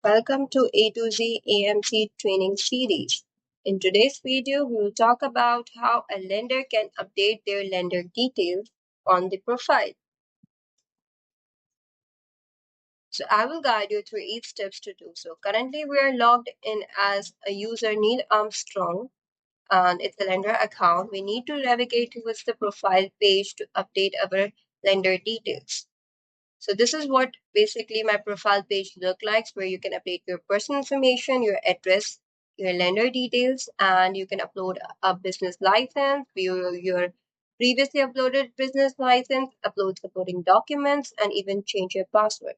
Welcome to A2Z AMC Training Series. In today's video, we will talk about how a lender can update their lender details on the profile. So I will guide you through each steps to do so. Currently, we are logged in as a user Neil Armstrong and it's a lender account. We need to navigate towards the profile page to update our lender details. So this is what basically my profile page look like, where you can update your personal information, your address, your lender details, and you can upload a business license, your previously uploaded business license, upload supporting documents, and even change your password.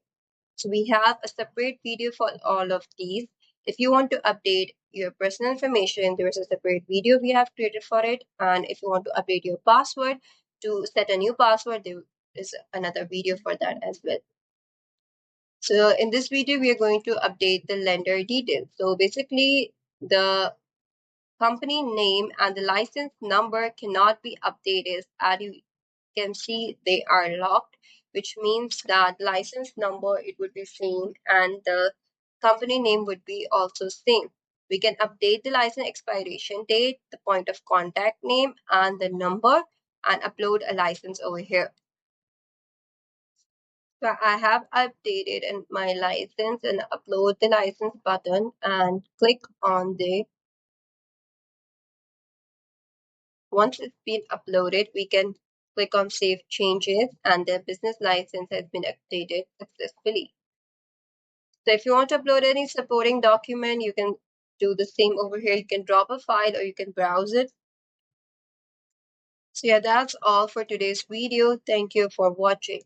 So we have a separate video for all of these. If you want to update your personal information, there is a separate video we have created for it. And if you want to update your password to set a new password, there is another video for that as well. So in this video, we are going to update the lender details. So basically, the company name and the license number cannot be updated. As you can see, they are locked, which means that license number, it would be same and the company name would be also same. We can update the license expiration date, the point of contact name and the number, and upload a license over here. So I have updated in my license and upload the license button and click on the. Once it's been uploaded, we can click on Save Changes and the business license has been updated successfully. So if you want to upload any supporting document, you can do the same over here. You can drop a file or you can browse it. So yeah, that's all for today's video. Thank you for watching.